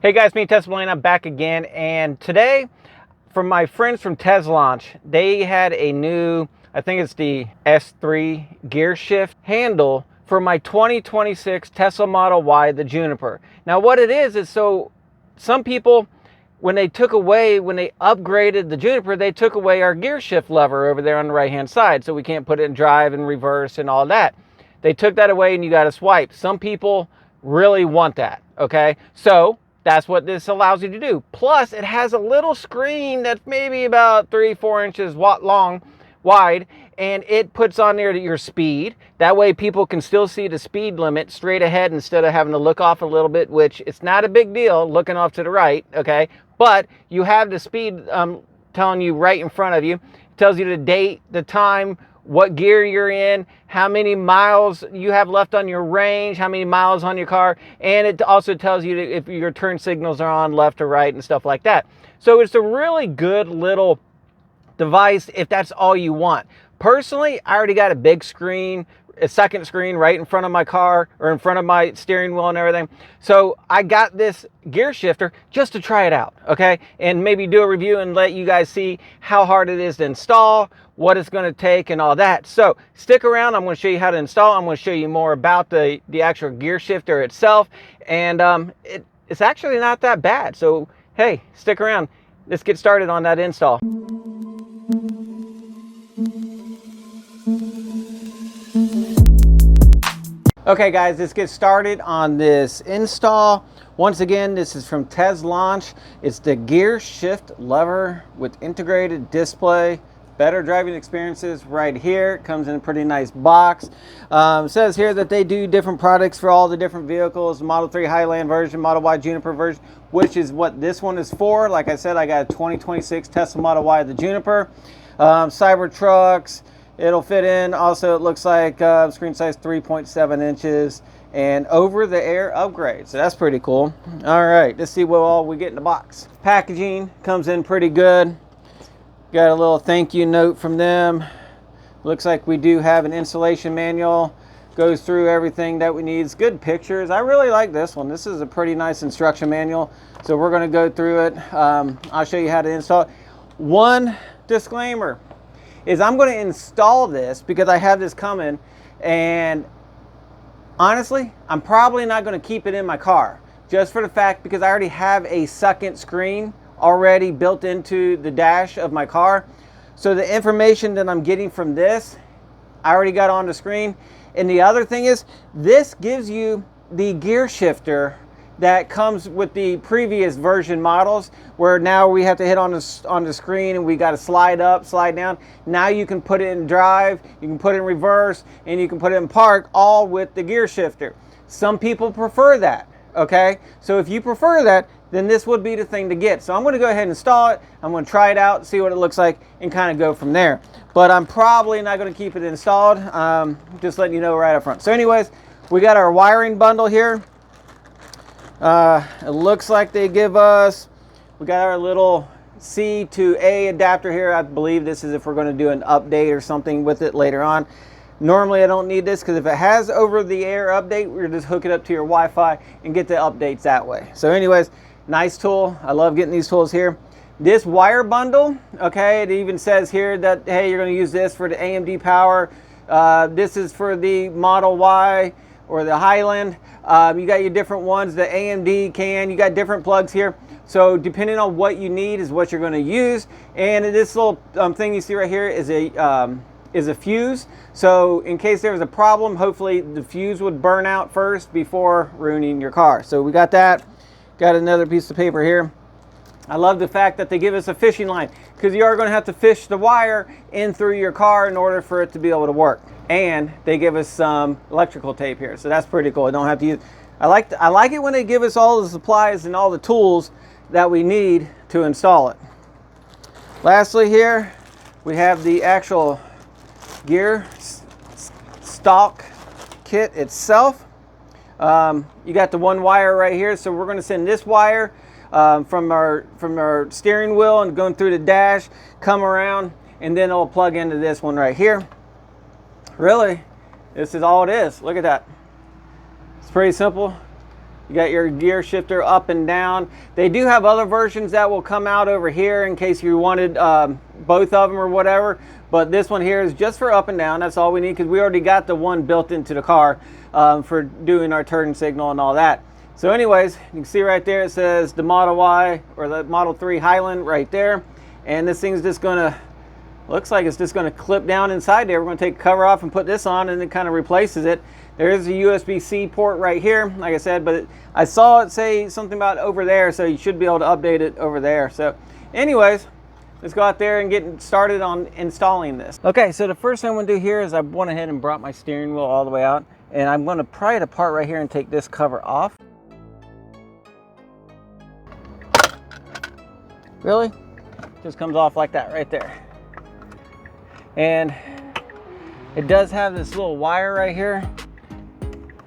Hey guys, me Blaine, I'm back again, and today from my friends from TESLACAR, they had a new, I think it's the S3 gear shift handle for my 2026 Tesla Model Y, the Juniper. Now what it is so some people, when they upgraded the Juniper, they took away our gear shift lever over there on the right hand side, so we can't put it in drive and reverse and all that. They took that away and you got to swipe. Some people really want that, okay? So that's what this allows you to do. Plus, it has a little screen that's maybe about 3-4 inches wide, and it puts on there your speed. That way people can still see the speed limit straight ahead instead of having to look off a little bit, which it's not a big deal looking off to the right, okay? But you have the speed telling you right in front of you. It tells you the date, the time, what gear you're in, how many miles you have left on your range, how many miles on your car, and it also tells you if your turn signals are on left or right and stuff like that. So it's a really good little device if that's all you want. Personally, I already got a big screen, a second screen right in front of my car or in front of my steering wheel and everything. So I got this gear shifter just to try it out, okay? And maybe do a review and let you guys see how hard it is to install, what it's going to take and all that. So stick around. I'm going to show you how to install. I'm going to show you more about the actual gear shifter itself. And it's actually not that bad. So, hey, stick around. Let's get started on that install. Okay guys, let's get started on this install. Once again, this is from TESLACAR. It's the gear shift lever with integrated display, better driving experiences right here. It comes in a pretty nice box. It says here that they do different products for all the different vehicles, Model 3 Highland version, Model Y Juniper version, which is what this one is for. Like I said, I got a 2026 Tesla Model Y, the Juniper. Cybertrucks. It'll fit in. Also, it looks like screen size 3.7 inches and over-the-air upgrade. So that's pretty cool. All right, let's see what all we get in the box. Packaging comes in pretty good. Got a little thank you note from them. Looks like we do have an installation manual. Goes through everything that we need. It's good pictures. I really like this one. This is a pretty nice instruction manual. So we're going to go through it. I'll show you how to install it. One disclaimer is I'm going to install this because I have this coming, and honestly, I'm probably not going to keep it in my car just for the fact because I already have a second screen already built into the dash of my car. So the information that I'm getting from this, I already got on the screen. And the other thing is, this gives you the gear shifter that comes with the previous version models, where now we have to hit on the screen and we got to slide up, slide down. Now you can put it in drive, you can put it in reverse, and you can put it in park, all with the gear shifter. Some people prefer that, okay? So if you prefer that, then this would be the thing to get. So I'm going to go ahead and install it. I'm going to try it out, see what it looks like, and kind of go from there. But I'm probably not going to keep it installed. Just letting you know right up front. So anyways, we got our wiring bundle here. It looks like they give us, we got our little C to A adapter here. I believe this is if we're going to do an update or something with it later on. Normally I don't need this because if it has over-the-air update, we're just hook it up to your Wi-Fi and get the updates that way. So anyways, nice tool. I love getting these tools here. This wire bundle, okay, it even says here that, hey, you're going to use this for the AMD power. This is for the Model Y or the Highland. You got your different ones, the AMD you got different plugs here. So depending on what you need is what you're going to use. And this little thing you see right here is a fuse. So in case there was a problem, hopefully the fuse would burn out first before ruining your car. So we got that. Got another piece of paper here. I love the fact that they give us a fishing line, because you are going to have to fish the wire in through your car in order for it to be able to work. And they give us some electrical tape here, so that's pretty cool. I don't have to use. I like it when they give us all the supplies and all the tools that we need to install it. Lastly, here we have the actual gear Stalk kit itself. You got the one wire right here, so we're going to send this wire from our steering wheel and going through the dash, come around, and then it'll plug into this one right here. Really, this is all it is. Look at that. It's pretty simple. You got your gear shifter up and down. They do have other versions that will come out over here in case you wanted both of them or whatever. But this one here is just for up and down. That's all we need because we already got the one built into the car for doing our turn signal and all that. So anyways, you can see right there it says the Model Y or the Model 3 Highland right there. And this thing's just gonna, looks like it's just gonna clip down inside there. We're gonna take the cover off and put this on, and it kind of replaces it. There is a USB-C port right here, like I said, but I saw it say something about over there, so you should be able to update it over there. So anyways, let's go out there and get started on installing this. Okay, so the first thing I'm gonna do here is I went ahead and brought my steering wheel all the way out, and I'm gonna pry it apart right here and take this cover off. Really? Just comes off like that right there. And it does have this little wire right here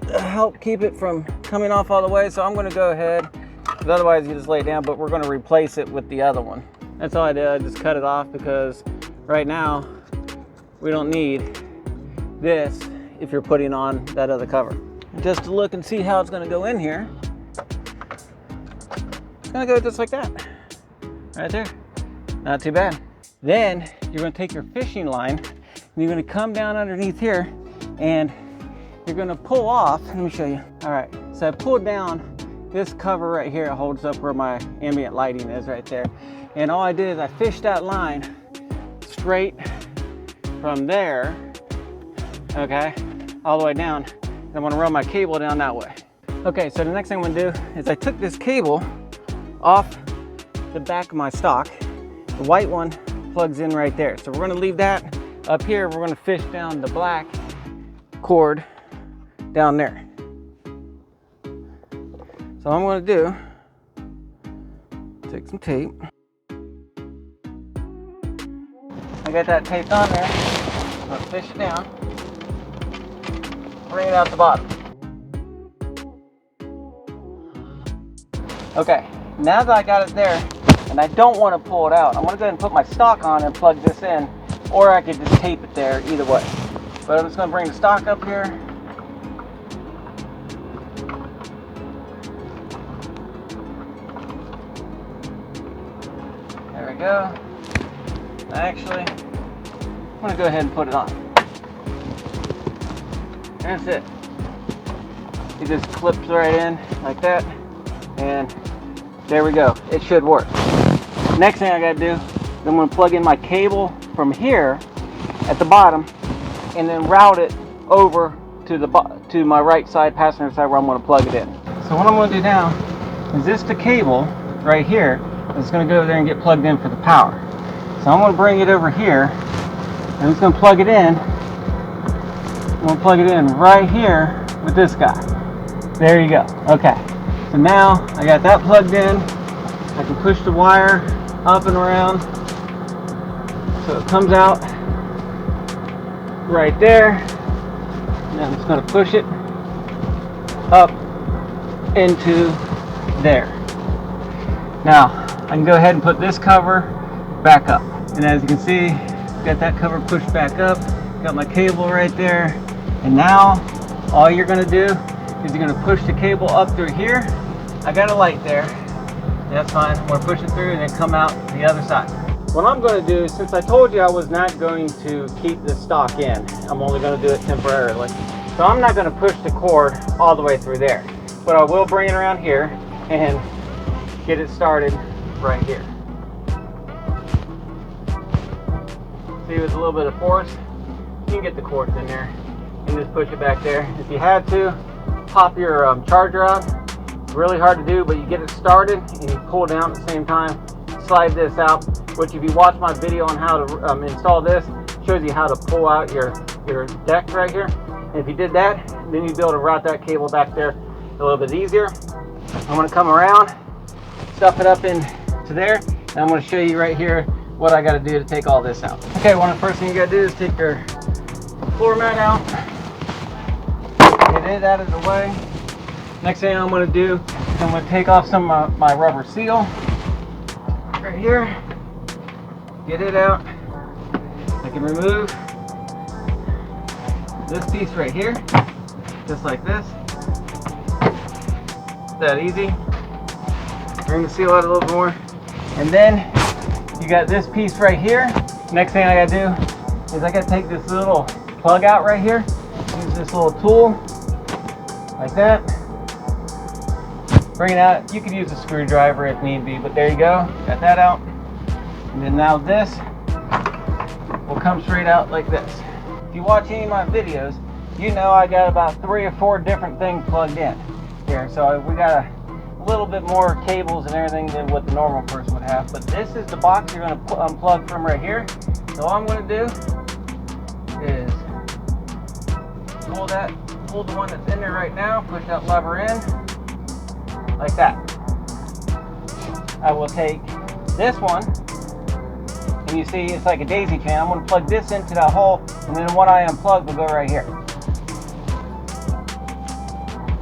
to help keep it from coming off all the way. So I'm gonna go ahead, because otherwise you just lay it down, but we're gonna replace it with the other one. That's all I did, I just cut it off because right now we don't need this if you're putting on that other cover. Just to look and see how it's gonna go in here, it's gonna go just like that. Right there, not too bad. Then you're gonna take your fishing line and you're gonna come down underneath here and you're gonna pull off, let me show you. All right, so I pulled down this cover right here. It holds up where my ambient lighting is right there. And all I did is I fished that line straight from there, okay, all the way down. I'm gonna run my cable down that way. Okay, so the next thing I'm gonna do is I took this cable off the back of my stock. The white one plugs in right there. So we're gonna leave that up here. We're gonna fish down the black cord down there. So all I'm gonna do, take some tape. I got that taped on there. I'm gonna fish it down, bring it out the bottom. Okay, now that I got it there, and I don't want to pull it out, I'm going to go ahead and put my stock on and plug this in, or I could just tape it there, either way. But I'm just going to bring the stock up here. There we go. Actually, I'm going to go ahead and put it on. That's it. It just clips right in like that, and there we go. It should work. Next thing I gotta do is I'm gonna plug in my cable from here at the bottom and then route it over to my right side, passenger side, where I'm gonna plug it in. So what I'm gonna do now is this the cable right here is gonna go over there and get plugged in for the power. So I'm gonna bring it over here and I'm just gonna plug it in. I'm gonna plug it in right here with this guy. There you go. Okay. So now I got that plugged in. I can push the wire up and around so it comes out right there. And I'm just going to push it up into there. Now I can go ahead and put this cover back up. And as you can see, got that cover pushed back up. Got my cable right there. And now all you're going to do is you're going to push the cable up through here. I got a light there. That's fine. I'm going to push it through and then come out the other side. What I'm going to do, since I told you I was not going to keep the stock in, I'm only going to do it temporarily. So I'm not going to push the cord all the way through there. But I will bring it around here and get it started right here. See, with a little bit of force, you can get the cords in there and just push it back there. If you had to, pop your charger out. Really hard to do, but you get it started and you pull down at the same time, slide this out, which if you watch my video on how to install this, shows you how to pull out your deck right here. And if you did that, then you'd be able to route that cable back there a little bit easier. I'm going to come around, stuff it up into there, and I'm going to show you right here what I got to do to take all this out. Okay, one of the first things you got to do is take your floor mat out, get it out of the way. Next thing I'm going to do is I'm going to take off some of my rubber seal right here, get it out. I can remove this piece right here, just like this. that easy. Bring the seal out a little bit more. And then you got this piece right here. Next thing I gotta do is I gotta take this little plug out right here. Use this little tool, like that. Bring it out. You could use a screwdriver if need be, but there you go. Got that out. And then now this will come straight out like this. If you watch any of my videos, you know I got about 3 or 4 different things plugged in here. So we got a little bit more cables and everything than what the normal person would have. But this is the box you're going to unplug from right here. So all I'm going to do is pull the one that's in there right now, push that lever in, like that. I will take this one, and you see it's like a daisy chain. I'm going to plug this into that hole, and then the one I unplugged will go right here.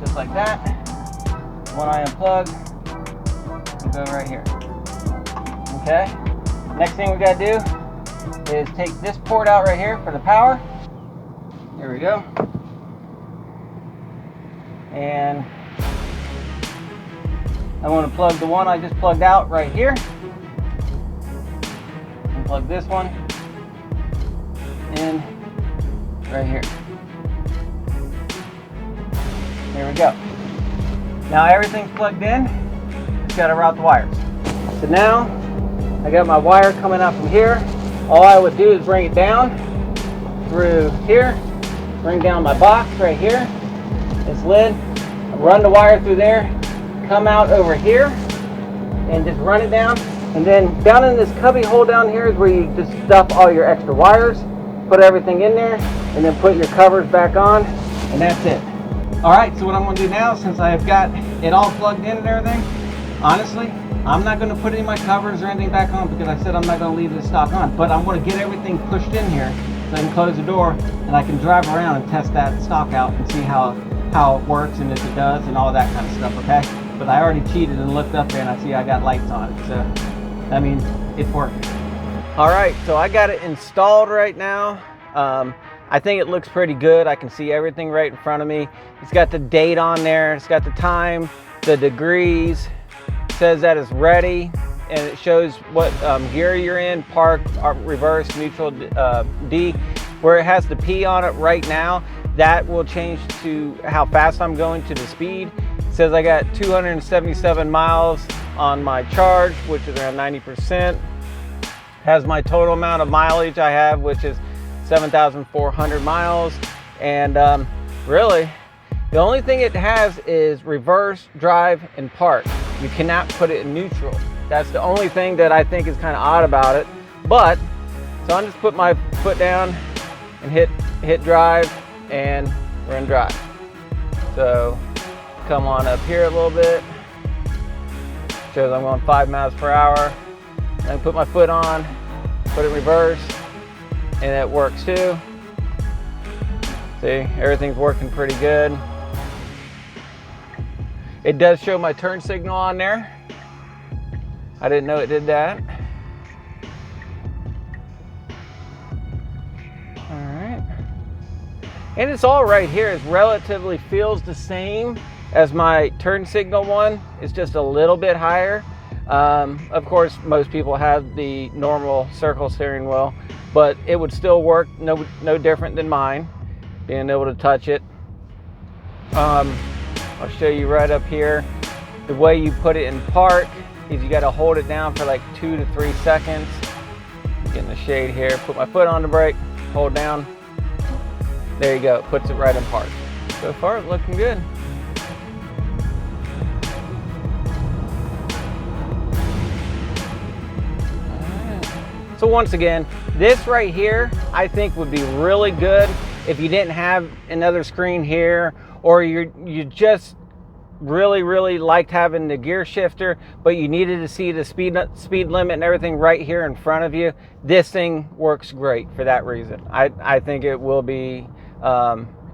Just like that. The one I unplugged will go right here. Okay? Next thing we got to do is take this port out right here for the power. There we go. And I'm going to plug the one I just plugged out right here. And plug this one in right here. There we go. Now everything's plugged in. Just got to route the wires. So now I got my wire coming out from here. All I would do is bring it down through here, bring down my box right here, this lid, run the wire through there, come out over here, and just run it down. And then down in this cubby hole down here is where you just stuff all your extra wires, put everything in there, and then put your covers back on, and that's it. All right, so what I'm gonna do now, since I've got it all plugged in and everything, honestly, I'm not gonna put any of my covers or anything back on because I said I'm not gonna leave the stock on, but I'm gonna get everything pushed in here so I can close the door and I can drive around and test that stock out and see how it works and if it does and all that kind of stuff, okay? But I already cheated and looked up there and I see I got lights on it, so that means it's working. All right, so I got it installed right now. I think it looks pretty good. I can see everything right in front of me. It's got the date on there. It's got the time, the degrees. It says that it's ready, and it shows what gear you're in, park, reverse, neutral, D. Where it has the P on it right now, that will change to how fast I'm going to the speed. It says I got 277 miles on my charge, which is around 90%. Has my total amount of mileage I have, which is 7,400 miles. And really, the only thing it has is reverse, drive, and park. You cannot put it in neutral. That's the only thing that I think is kind of odd about it. But, so I'm just put my foot down and hit drive, and we're in drive. So, come on up here a little bit. Shows I'm going 5 miles per hour. I put my foot on, put it in reverse, and it works too. See, everything's working pretty good. It does show my turn signal on there. I didn't know it did that. All right. And it's all right here. It relatively feels the same as my turn signal one. It's just a little bit higher. Of course, most people have the normal circle steering wheel, but it would still work no different than mine, being able to touch it. I'll show you right up here. The way you put it in park is you got to hold it down for like 2 to 3 seconds. Get in the shade here, put my foot on the brake, hold down. There you go, it puts it right in park. So far, it's looking good. So once again, this right here, I think would be really good if you didn't have another screen here, or you just really liked having the gear shifter, but you needed to see the speed limit and everything right here in front of you. This thing works great for that reason. I think it will be,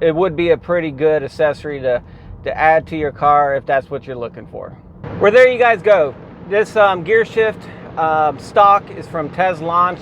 it would be a pretty good accessory to add to your car if that's what you're looking for. Well, there you guys go. This gear shift stock is from TESLACAR.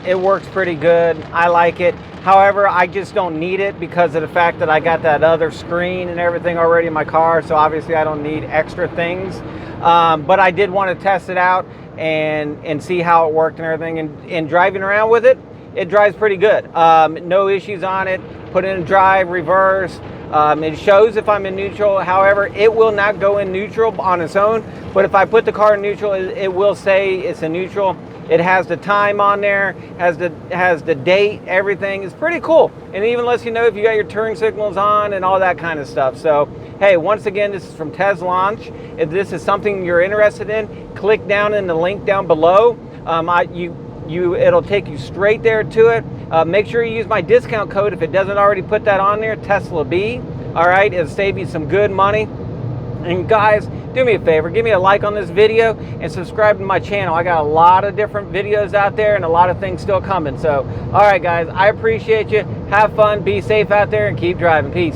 It works pretty good. I like it. However, I just don't need it because of the fact that I got that other screen and everything already in my car, so obviously I don't need extra things. But I did want to test it out and see how it worked and everything, and driving around with it, it drives pretty good. No issues on it. Put in drive, reverse. It shows if I'm in neutral. However, it will not go in neutral on its own, but if I put the car in neutral, it will say it's in neutral. It has the time on there, has the date, everything. It's pretty cool. And it even lets you know if you got your turn signals on and all that kind of stuff. So, hey, once again, this is from TESLACAR. If this is something you're interested in, click down in the link down below. It'll take you straight there to it. Make sure you use my discount code if it doesn't already put that on there, TESLAB. All right, it'll save you some good money. And guys, do me a favor, give me a like on this video and subscribe to my channel. I got a lot of different videos out there and a lot of things still coming. So, all right guys, I appreciate you. Have fun, be safe out there, and keep driving. Peace.